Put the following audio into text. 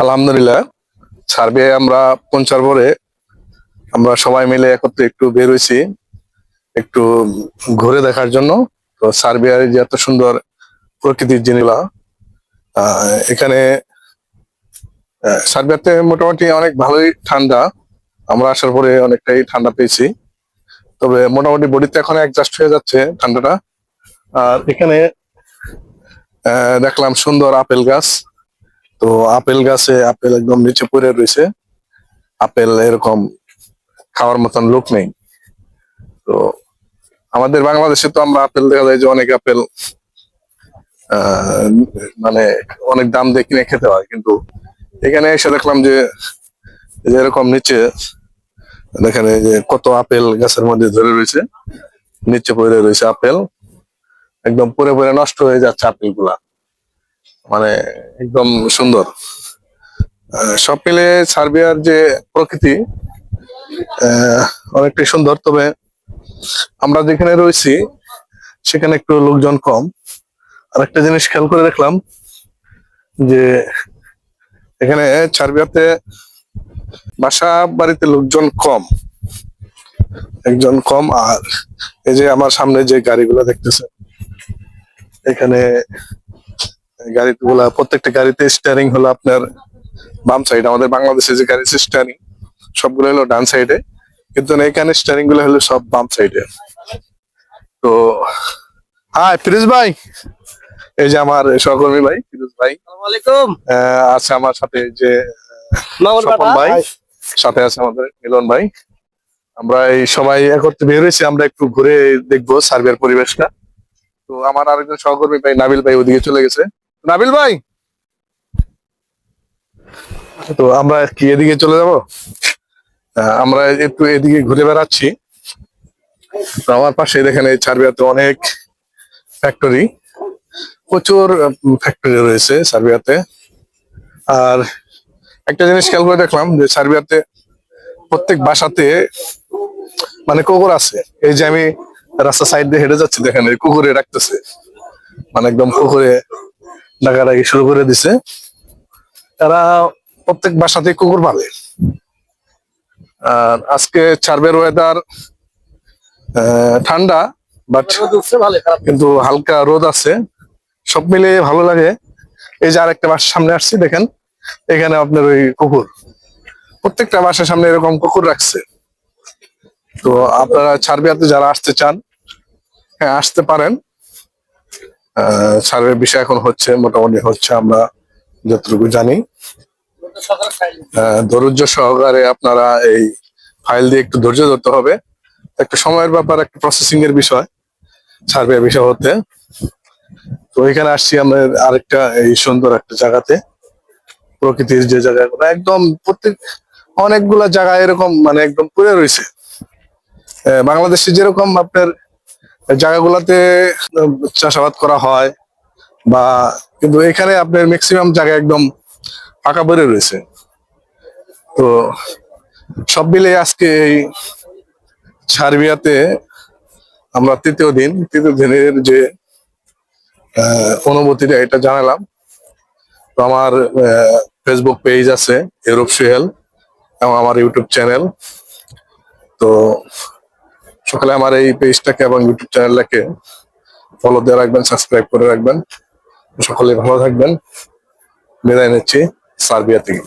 আলহামদুলিল্লাহ। সার্বিয়ায় আমরা পৌঁছার পরে আমরা সবাই মিলে একত্রে একটু বের হইছি একটু ঘুরে দেখার জন্য। তো সার্বিয়ার যে এত সুন্দর প্রকৃতির জিনিসগুলা এখানে সার্বিয়াতে মোটামুটি অনেক ভালোই ঠান্ডা। আমরা আসার পরে অনেকটাই ঠান্ডা পেয়েছি, তবে মোটামুটি বডিতে এখন অ্যাডজাস্ট হয়ে যাচ্ছে ঠান্ডাটা। আর এখানে দেখলাম সুন্দর আপেল গাছ। তো আপেল গাছে আপেল একদম নিচে পড়ে রয়েছে। আপেল এরকম খাওয়ার মতন লোক নেই। তো আমাদের বাংলাদেশে তো আমরা আপেল দেখা যায় যে অনেক আপেল আহ মানে অনেক দাম দিয়ে কিনে খেতে হয়, কিন্তু এখানে এসে দেখলাম যে এরকম নিচে দেখেন এই যে কত আপেল গাছের মধ্যে ধরে রয়েছে, নিচে পড়ে রয়েছে আপেল, একদম পরে পরে নষ্ট হয়ে যাচ্ছে আপেল গুলা। মানে একদম সুন্দর। সব মিলে সার্বিয়ার যে প্রকৃতি অনেকটাই সুন্দর, তবে আমরা যেখানে রয়েছি সেখানে একটু লোকজন কম। আর একটা জিনিস খেয়াল করে দেখলাম যে এখানে সার্বিয়াতে বাসা বাড়িতে লোকজন কম, একজন কম। আর এই যে আমার সামনে যে গাড়িগুলো দেখতেছে, এখানে গাড়িগুলা প্রত্যেকটা গাড়িতে স্টিয়ারিং হলো আপনার বাম সাইড। আমাদের বাংলাদেশে যে গাড়ি স্টিয়ারিং সবগুলো হলো ডান সাইডে, কিন্তু এখানে স্টিয়ারিং গুলো হলো সব বাম সাইডে। তো হাই ফিরোজ ভাই, এই যে আমার সহকর্মী ভাই ফিরোজ ভাই। আসসালামাইকুম। আছে আমার সাথে যে মামুন স্বপন ভাই। ভাই, সাথে আছে আমাদের মিলন ভাই। আমরা এই সবাই একত্রে বের হয়েছি, আমরা একটু ঘুরে দেখবো সার্বিয়ার পরিবেশটা। তো আমার আরেকজন সহকর্মী ভাই নাবিল ভাই ওদিকে চলে গেছে। নাবিল ভাই, তো আমরা কি এদিকে চলে যাব? আমরা একটু এদিকে ঘুরে বেড়াচ্ছি। তো আমার পাশে দেখেন এই সার্বিয়াতে অনেক ফ্যাক্টরি, প্রচুর ফ্যাক্টরি রয়েছে সার্বিয়াতে। আর একটা জিনিস খেয়াল করে দেখলাম যে সার্বিয়াতে প্রত্যেক বাসাতে মানে কুকুর আছে। এই যে আমি রাস্তা সাইড দিয়ে হেঁটে যাচ্ছি, দেখেন এই কুকুরে রাখতেছে, মানে একদম কুকুরে ডাকাডাকি শুরু করে দিছে। তারা প্রত্যেক বাসাতে কুকুর পালে। আর আজকে সার্বিয়ার ওয়েদার ঠান্ডা, বাট কিন্তু হালকা রোদ আছে, সব মিলে ভালো লাগে। এই যে আরেকটা বাসার সামনে আসছি, দেখেন এখানে আপনার ওই কুকুর, প্রত্যেকটা বাসার সামনে এরকম কুকুর রাখছে। তো আপনারা সার্বিয়াতে যারা আসতে চান, হ্যাঁ আসতে পারেন। সার্ভের বিষয় এখন হচ্ছে, মোটামুটি হচ্ছে আমরা যতটুকু জানি। ধৈর্য সহকারে আপনারা এই ফাইল দিয়ে একটু ধৈর্য ধরতে হবে। একটা সময়ের ব্যাপার, একটা প্রসেসিং এর বিষয় সার্ভে বিষয় হতে। তো এখানে আসছি আমরা আরেকটা এই সুন্দর একটা জায়গাতে, প্রকৃতির যে জায়গাগুলো একদম প্রত্যেক অনেকগুলা জায়গা এরকম মানে একদম পুড়ে রয়েছে। বাংলাদেশে যেরকম আপনার জায়গাগুলাতে চাষাবাদ করা হয় বা, কিন্তু এখানে আপনার ম্যাক্সিমাম জায়গা একদম ফাঁকা পড়ে রয়েছে। তো সব মিলে আজকে এই সার্বিয়াতে আমরা তৃতীয় দিনের যে অনুভূতিটা এটা জানালাম। তো আমার ফেসবুক পেজ আছে ইউরোপ সুহেল, এবং আমার ইউটিউব চ্যানেল। তো সকালে আমার এই পেজটাকে এবং ইউটিউব চ্যানেলটাকে ফলো দিয়ে রাখবেন, সাবস্ক্রাইব করে রাখবেন। সকলে ভালো থাকবেন। বিদায় নিচ্ছি সার্বিয়া থেকে।